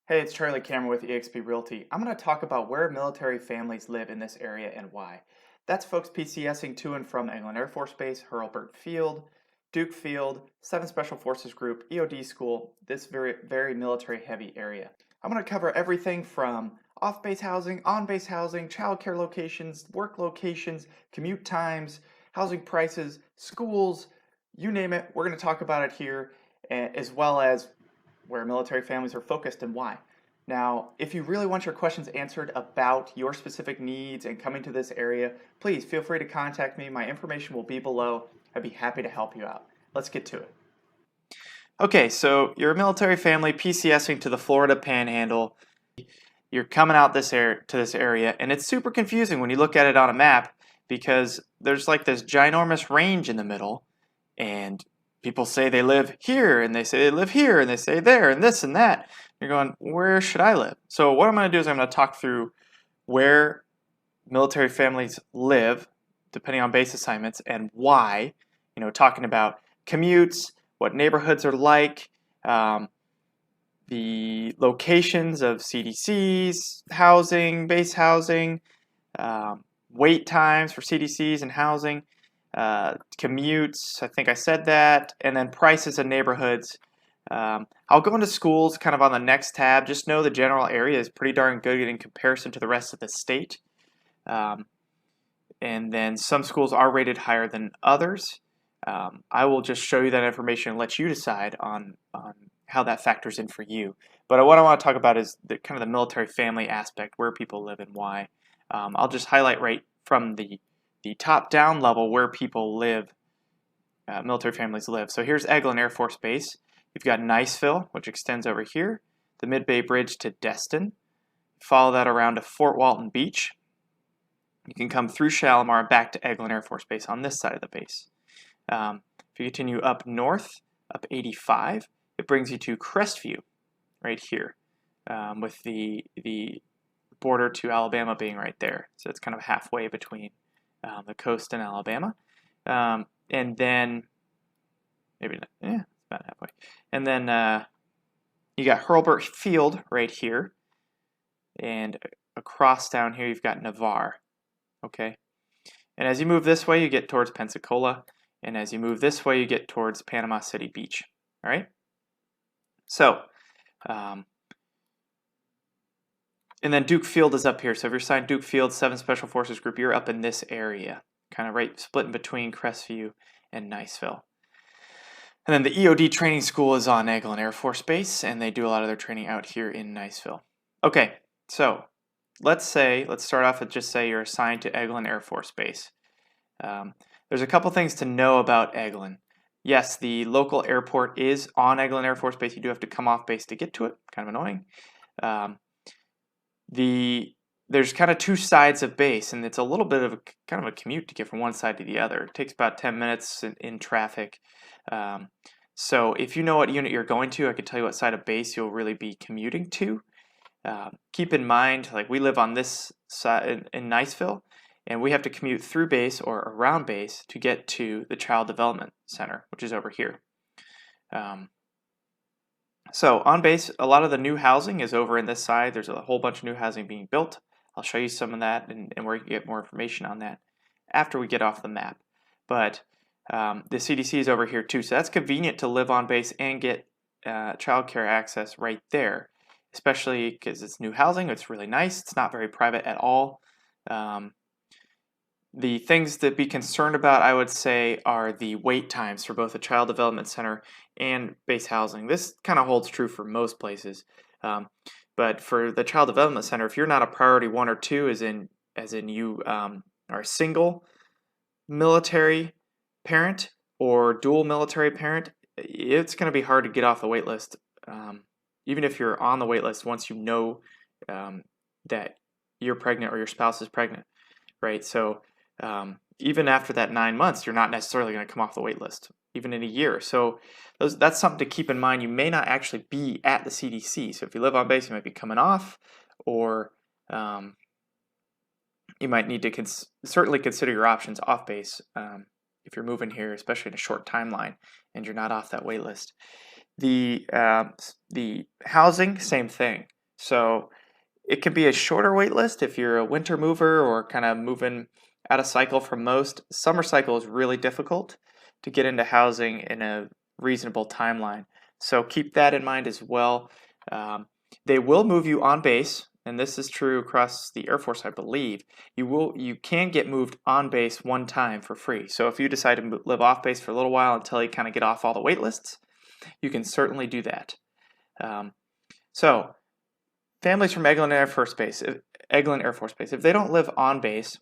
Hey, it's Charlie Cameron with eXp Realty. I'm going to talk about where military families live in this area and why. That's folks PCSing to and from Eglin Air Force Base, Hurlburt Field, Duke Field, 7 Special Forces Group, EOD School, this very military heavy area. I'm going to cover everything from off-base housing, on-base housing, childcare locations, work locations, commute times, housing prices, schools, you name it. We're going to talk about it here, as well as where military families are focused and why. Now, if you really want your questions answered about your specific needs and coming to this area, please feel free to contact me. My information will be below. I'd be happy to help you out. Let's get to it. Okay, so you're a military family PCSing to the Florida Panhandle. You're coming out to this area, and it's super confusing when you look at it on a map because there's like this ginormous range in the middle, and people say they live here, and they say they live here, and they say there, and this and that. You're going, where should I live? So what I'm going to do is I'm going to talk through where military families live, depending on base assignments, and why. You know, talking about commutes, what neighborhoods are like, the locations of CDCs, housing, base housing, wait times for CDCs and housing, commutes, I think I said that, and then prices and neighborhoods. I'll go into schools kind of on the next tab. Just know the general area is pretty darn good in comparison to the rest of the state. And then some schools are rated higher than others. I will just show you that information and let you decide on how that factors in for you. But what I want to talk about is the kind of the military family aspect, where people live and why. I'll just highlight right from the top-down level where people live, military families live. So here's Eglin Air Force Base. You've got Niceville, which extends over here, the Mid-Bay Bridge to Destin. Follow that around to Fort Walton Beach. You can come through Shalimar back to Eglin Air Force Base on this side of the base. If you continue up north, up 85, it brings you to Crestview, right here, with the border to Alabama being right there. So it's kind of halfway between the coast and Alabama. And then, maybe not, it's about halfway. And then you got Hurlburt Field right here. And across down here, you've got Navarre. Okay. And as you move this way, you get towards Pensacola. And as you move this way, you get towards Panama City Beach. All right. So, and then Duke Field is up here. So if you're assigned Duke Field, 7 Special Forces Group, you're up in this area, kind of right split in between Crestview and Niceville. And then the EOD training school is on Eglin Air Force Base, and they do a lot of their training out here in Niceville. Okay, so let's start off with just say you're assigned to Eglin Air Force Base. There's a couple things to know about Eglin. Yes, the local airport is on Eglin Air Force Base. You do have to come off base to get to it. Kind of annoying. There's kind of two sides of base, and it's a little bit of a kind of a commute to get from one side to the other. It takes about 10 minutes in traffic. So if you know what unit you're going to, I can tell you what side of base you'll really be commuting to. Keep in mind, like we live on this side in Niceville, and we have to commute through base or around base to get to the Child Development Center, which is over here. So on base, a lot of the new housing is over in this side. There's a whole bunch of new housing being built. I'll show you some of that and where you can get more information on that after we get off the map. But the CDC is over here too, so that's convenient to live on base and get childcare access right there, especially because it's new housing. It's really nice. It's not very private at all. The things to be concerned about, I would say, are the wait times for both the Child Development Center and base housing. This kind of holds true for most places. But for the Child Development Center, if you're not a priority 1 or 2, as in you are a single military parent or dual military parent, it's going to be hard to get off the wait list. Even if you're on the wait list, once you know that you're pregnant or your spouse is pregnant, right? So even after that 9 months, you're not necessarily going to come off the wait list, even in a year. So that's something to keep in mind. You may not actually be at the CDC. So if you live on base, you might be coming off, or you might need to certainly consider your options off base if you're moving here, especially in a short timeline, and you're not off that wait list. The housing, same thing. So it could be a shorter wait list if you're a winter mover or kind of moving out of cycle from most. Summer cycle is really difficult to get into housing in a reasonable timeline. So keep that in mind as well. They will move you on base, and this is true across the Air Force, I believe. You can get moved on base one time for free. So if you decide to live off base for a little while until you kind of get off all the wait lists, you can certainly do that. So families from Eglin Air Force Base, if they don't live on base,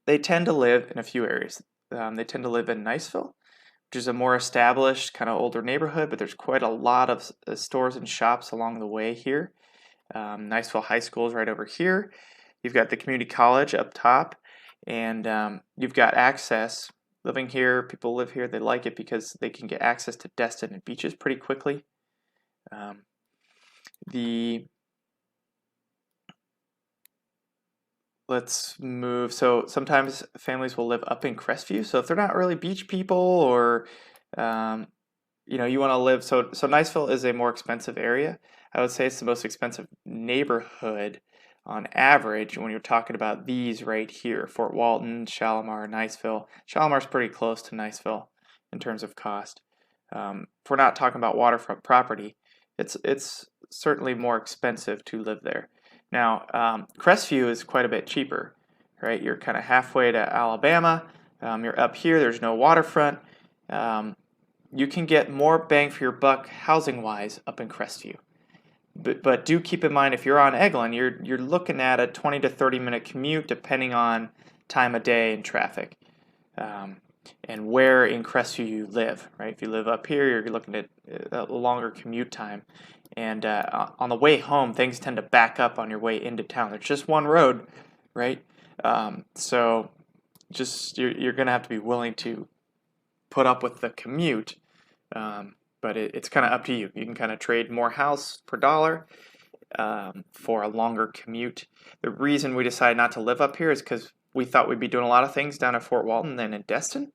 they tend to live in a few areas. They tend to live in Niceville, which is a more established, kind of older neighborhood, but there's quite a lot of stores and shops along the way here. Niceville High School is right over here. You've got the community college up top, and you've got access. Living here, people live here, they like it because they can get access to Destin and beaches pretty quickly. Let's move. So sometimes families will live up in Crestview. So if they're not really beach people, or you want to live. So Niceville is a more expensive area. I would say it's the most expensive neighborhood on average when you're talking about these right here: Fort Walton, Shalimar, Niceville. Shalimar's pretty close to Niceville in terms of cost. If we're not talking about waterfront property, it's certainly more expensive to live there. Now, Crestview is quite a bit cheaper, right? You're kind of halfway to Alabama. You're up here. There's no waterfront. You can get more bang for your buck housing-wise up in Crestview. But do keep in mind, if you're on Eglin, you're looking at a 20 to 30-minute commute depending on time of day and traffic, and where in Crestview you live, right? If you live up here, you're looking at a longer commute time. And on the way home, things tend to back up on your way into town. There's just one road, right? So just you're going to have to be willing to put up with the commute. But it's kind of up to you. You can kind of trade more house per dollar for a longer commute. The reason we decided not to live up here is because we thought we'd be doing a lot of things down at Fort Walton than in Destin.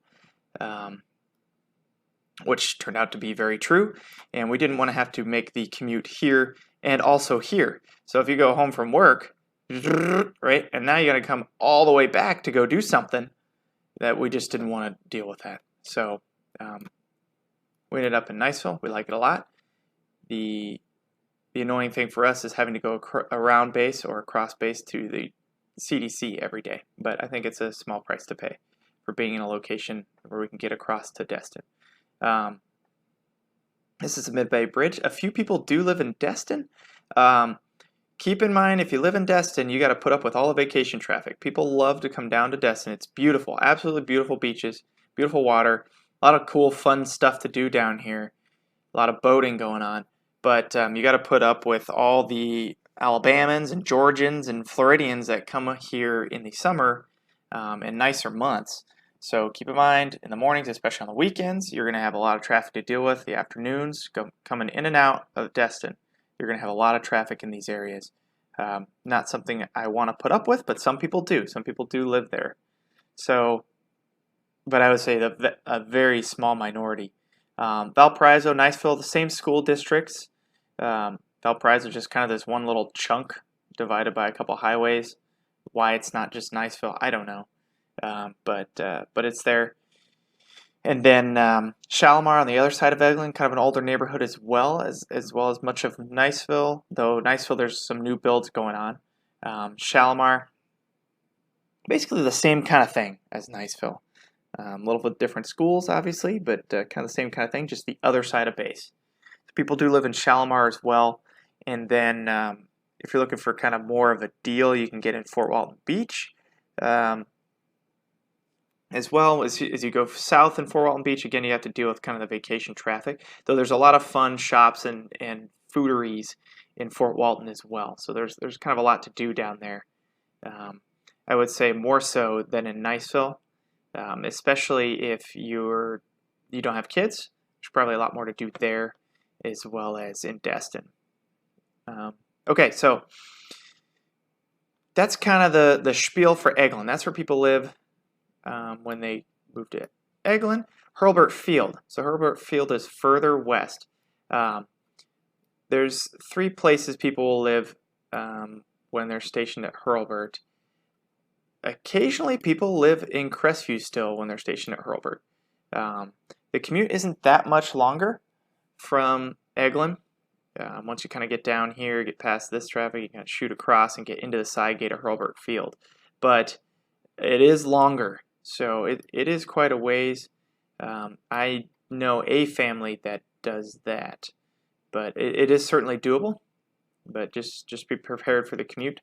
Which turned out to be very true, and we didn't want to have to make the commute here and also here. So if you go home from work, right, and now you got to come all the way back to go do something, that we just didn't want to deal with that. So we ended up in Niceville. We like it a lot. The annoying thing for us is having to go around base or across base to the CDC every day, but I think it's a small price to pay for being in a location where we can get across to Destin. This is a Mid-Bay Bridge. A few people do live in Destin. Keep in mind, if you live in Destin, you got to put up with all the vacation traffic. People love to come down to Destin. It's beautiful, absolutely beautiful beaches, beautiful water, a lot of cool, fun stuff to do down here, a lot of boating going on. But you got to put up with all the Alabamans and Georgians and Floridians that come here in the summer and nicer months. So keep in mind, in the mornings, especially on the weekends, you're going to have a lot of traffic to deal with. The afternoons, coming in and out of Destin, you're going to have a lot of traffic in these areas. Not something I want to put up with, but some people do. Some people do live there. So, but I would say a very small minority. Valparaiso, Niceville, the same school districts. Valparaiso is just kind of this one little chunk divided by a couple highways. Why it's not just Niceville, I don't know. But it's there. And then Shalimar on the other side of Eglin, kind of an older neighborhood as well as much of Niceville. Though Niceville, there's some new builds going on. Shalimar, basically the same kind of thing as Niceville. A little bit different schools, obviously, but kind of the same kind of thing, just the other side of base. So people do live in Shalimar as well. And then if you're looking for kind of more of a deal, you can get in Fort Walton Beach. As well as you go south in Fort Walton Beach, again, you have to deal with kind of the vacation traffic. Though there's a lot of fun shops and fooderies in Fort Walton as well. So there's kind of a lot to do down there. I would say more so than in Niceville, especially if you don't have kids. There's probably a lot more to do there as well as in Destin. Okay, so that's kind of the spiel for Eglin. That's where people live. When they moved to Eglin. Hurlburt Field. So Hurlburt Field is further west. there's three places people will live when they're stationed at Hurlburt. Occasionally, people live in Crestview still when they're stationed at Hurlburt. The commute isn't that much longer from Eglin. Once you kind of get down here, get past this traffic, you kind of shoot across and get into the side gate of Hurlburt Field. But it is longer, so it is quite a ways. I know a family that does that, but it is certainly doable. But just be prepared for the commute.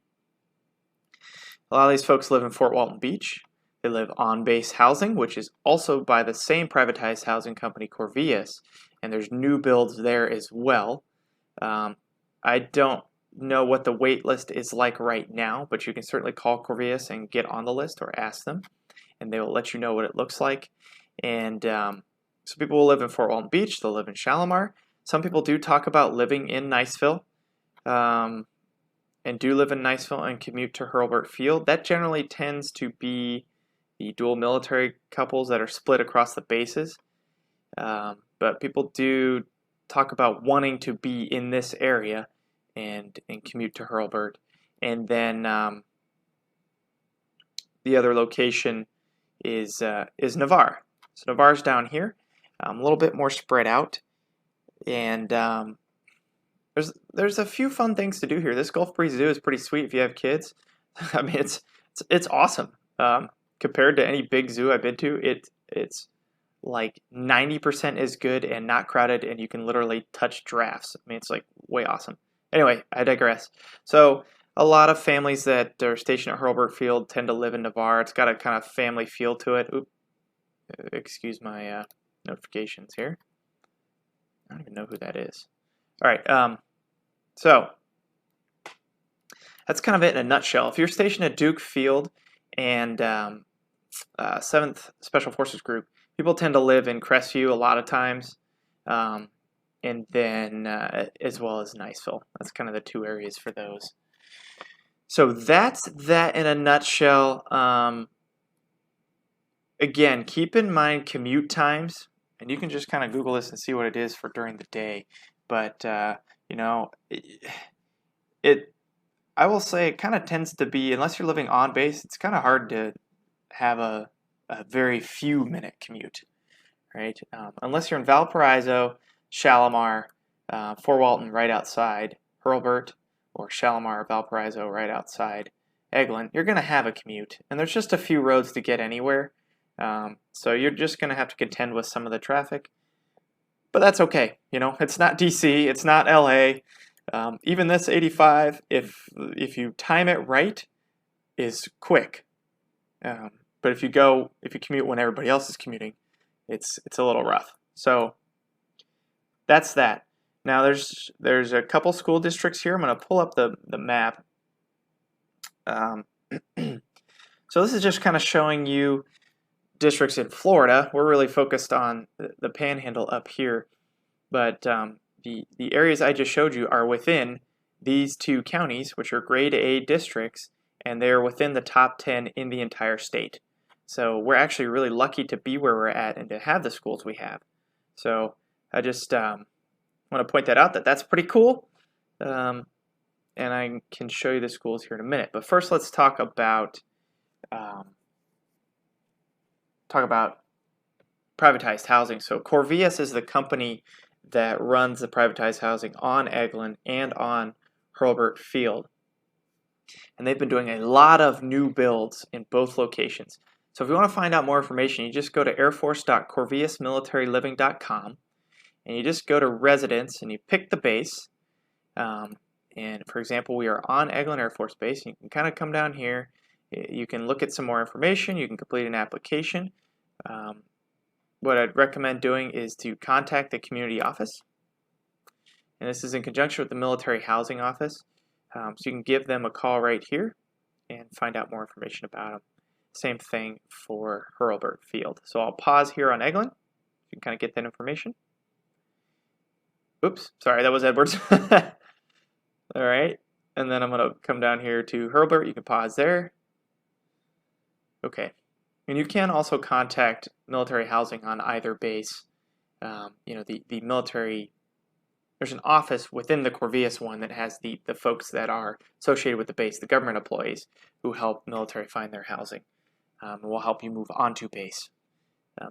A lot of these folks live in Fort Walton Beach. They live on base housing, which is also by the same privatized housing company, Corvias, and there's new builds there as well. I don't know what the wait list is like right now, but you can certainly call Corvias and get on the list or ask them, and they will let you know what it looks like. And so people will live in Fort Walton Beach, they'll live in Shalimar. Some people do talk about living in Niceville, and do live in Niceville and commute to Hurlburt Field. That generally tends to be the dual military couples that are split across the bases. But people do talk about wanting to be in this area and commute to Hurlburt. And then the other location is Navarre. So Navarre's down here, a little bit more spread out. And there's a few fun things to do here. This Gulf Breeze Zoo is pretty sweet if you have kids. I mean, it's awesome. Compared to any big zoo I've been to, it's like 90% as good and not crowded, and you can literally touch giraffes. I mean, it's like way awesome. Anyway, I digress. So a lot of families that are stationed at Hurlburt Field tend to live in Navarre. It's got a kind of family feel to it. Oop, excuse my notifications here. I don't even know who that is. All right, so that's kind of it in a nutshell. If you're stationed at Duke Field and 7th Special Forces Group, people tend to live in Crestview a lot of times, and then as well as Niceville. That's kind of the two areas for those. So that's that in a nutshell. Again, keep in mind commute times, and you can just kind of Google this and see what it is for during the day. But you know, I will say it kind of tends to be, unless you're living on base, it's kind of hard to have a very few minute commute, right? Unless you're in Valparaiso, Shalimar, Fort Walton right outside Hurlburt, or Shalimar, Valparaiso right outside Eglin, you're going to have a commute. And there's just a few roads to get anywhere. So you're just going to have to contend with some of the traffic. But that's okay. You know, it's not DC, it's not LA. Even this 85, if you time it right, is quick. But if you commute when everybody else is commuting, it's a little rough. So that's that. Now there's a couple school districts here. I'm going to pull up the map. So this is just kind of showing you districts in Florida. We're really focused on the Panhandle up here, but the areas I just showed you are within these two counties, which are grade A districts, and they're within the top 10 in the entire state. So we're actually really lucky to be where we're at and to have the schools we have. So I just want to point that out, that's pretty cool. And I can show you the schools here in a minute. But first, let's talk about privatized housing. So Corvias is the company that runs the privatized housing on Eglin and on Hurlburt Field. And they've been doing a lot of new builds in both locations. So if you want to find out more information, you just go to airforce.corviasmilitaryliving.com and you just go to residence and you pick the base. And for example, we are on Eglin Air Force Base. You can kind of come down here. You can look at some more information. You can complete an application. What I'd recommend doing is to contact the community office. And this is in conjunction with the military housing office. So you can give them a call right here and find out more information about them. Same thing for Hurlburt Field. So I'll pause here on Eglin. You can kind of get that information. Oops, sorry, that was Edwards. All right, and then I'm going to come down here to Hurlburt. You can pause there. Okay, and you can also contact military housing on either base. You know, the military there's an office within the Corvius one that has the folks that are associated with the base, the government employees who help military find their housing. And will help you move onto base.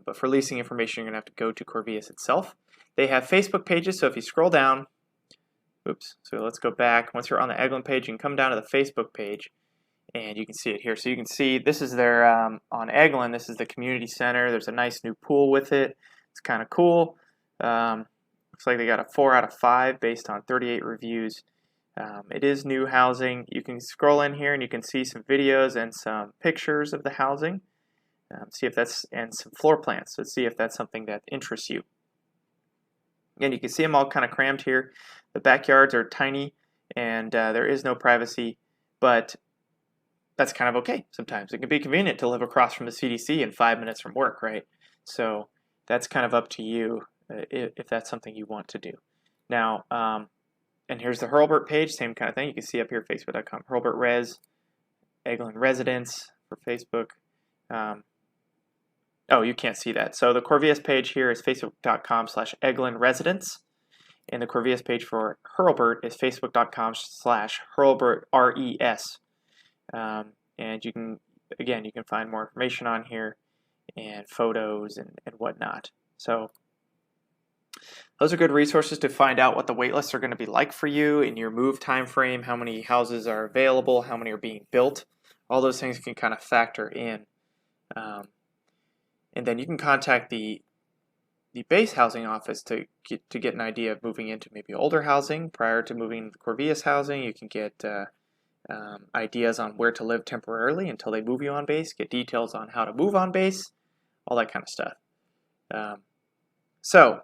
But for leasing information, you're going to have to go to Corvius itself. They have Facebook pages, so if you scroll down, so let's go back. Once you're on the Eglin page, you can come down to the Facebook page, and you can see it here. So you can see this is their, on Eglin, this is the community center. There's a nice new pool with it. It's kind of cool. Looks like they got a 4 out of 5 based on 38 reviews. It is new housing. You can scroll in here and you can see some videos and some pictures of the housing. See if that's, and some floor plans, so see if that's something that interests you. Again, you can see them all kind of crammed here. The backyards are tiny and there is no privacy, but that's kind of okay sometimes. It can be convenient to live across from the CDC in 5 minutes from work, right? So that's kind of up to you if that's something you want to do. Now, and here's the Hurlburt page, same kind of thing. You can see up here, facebook.com, Hurlburt Res, Eglin Residence for Facebook. Oh, you can't see that. So the Corvius page here is facebook.com/Eglin Residence. And the Corvius page for Hurlburt is facebook.com/Hurlburt RES. And you can, again, you can find more information on here and photos and whatnot. So those are good resources to find out what the wait lists are going to be like for you in your move time frame, how many houses are available, how many are being built. All those things can kind of factor in. And then you can contact the base housing office to get an idea of moving into maybe older housing prior to moving to the Corvius housing. You can get ideas on where to live temporarily until they move you on base, get details on how to move on base, all that kind of stuff. So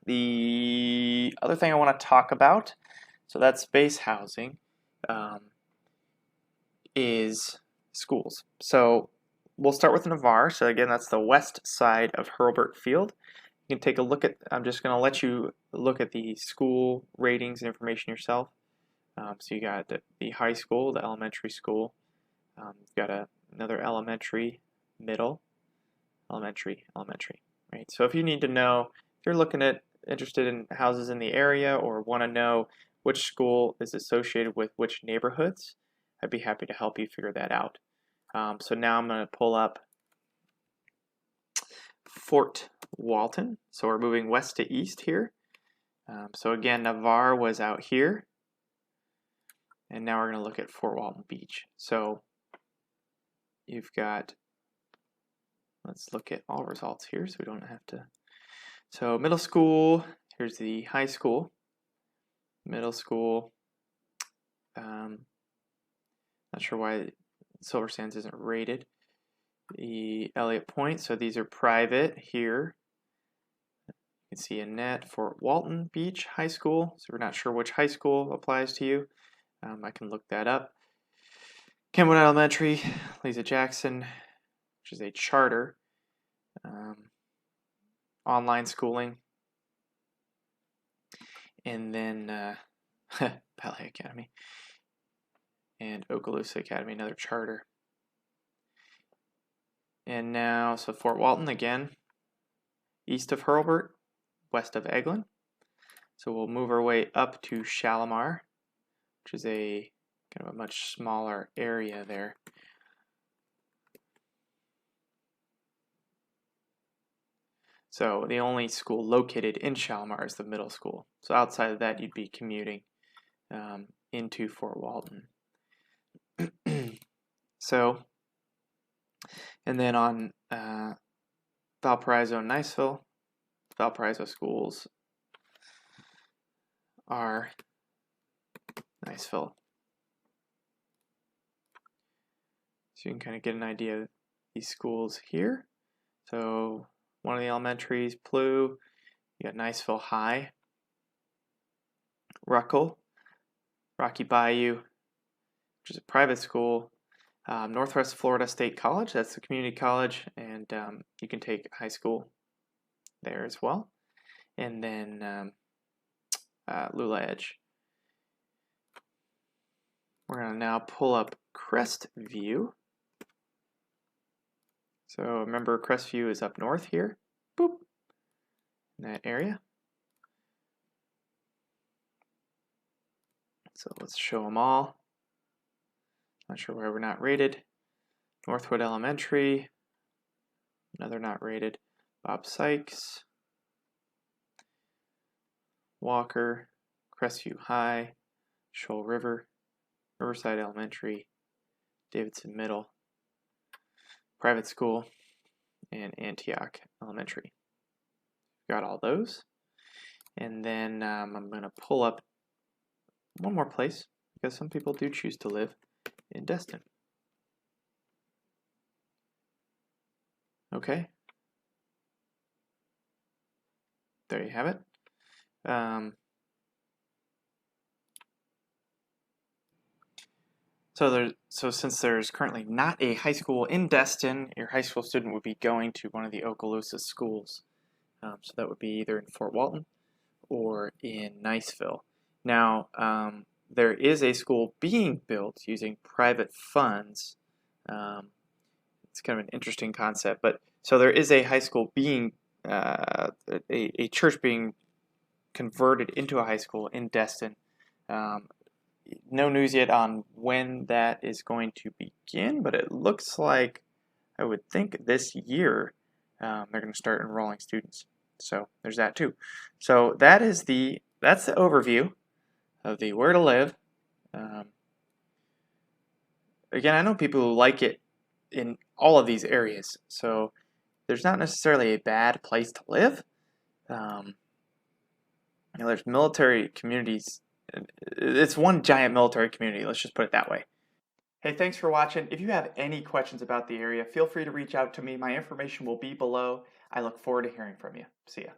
the other thing I want to talk about, so that's base housing, is schools. So we'll start with Navarre. So again, that's the west side of Hurlburt Field. You can take a look at, I'm just going to let you look at the school ratings and information yourself. So you got the high school, the elementary school. You've got another elementary, middle, elementary, right? So if you need to know, if you're interested in houses in the area or want to know which school is associated with which neighborhoods, I'd be happy to help you figure that out. So now I'm going to pull up Fort Walton. So we're moving west to east here. So again, Navarre was out here. And now we're going to look at Fort Walton Beach. So you've got, let's look at all results here so we don't have to. So middle school, here's the high school. Middle school, not sure why Silver Sands isn't rated. The Elliott Point, so these are private here. You can see Annette, Fort Walton Beach High School. So we're not sure which high school applies to you. I can look that up. Kenwood Elementary, Lisa Jackson, which is a charter. Online schooling. And then Ballet Academy. And Okaloosa Academy, another charter. And now, so Fort Walton again, east of Hurlburt, west of Eglin. So we'll move our way up to Shalimar, which is a kind of a much smaller area there. So the only school located in Shalimar is the middle school. So outside of that, you'd be commuting into Fort Walton. So, and then on Valparaiso and Niceville, Valparaiso schools are Niceville. So you can kind of get an idea of these schools here. So one of the elementaries, Plu, you got Niceville High, Ruckle, Rocky Bayou, which is a private school, Northwest Florida State College, that's the community college, and you can take high school there as well. And then Lula Edge. We're going to now pull up Crestview. So remember, Crestview is up north here, boop, in that area. So let's show them all. Not sure why we're not rated. Northwood Elementary, another not rated. Bob Sykes, Walker, Crestview High, Shoal River, Riverside Elementary, Davidson Middle, Private School, and Antioch Elementary. Got all those. And then I'm going to pull up one more place because some people do choose to live in Destin. Okay. There you have it. So since there's currently not a high school in Destin, your high school student would be going to one of the Okaloosa schools. So that would be either in Fort Walton or in Niceville. Now, there is a school being built using private funds. It's kind of an interesting concept, but so there is a high school being, a church being converted into a high school in Destin. No news yet on when that is going to begin, but it looks like, I would think this year, they're going to start enrolling students. So there's that too. So that's the overview of the where to live. Again, I know people who like it in all of these areas, so there's not necessarily a bad place to live. There's military communities. It's one giant military community, let's just put it that way. Hey, thanks for watching. If you have any questions about the area, feel free to reach out to me. My information will be below. I look forward to hearing from you. See ya.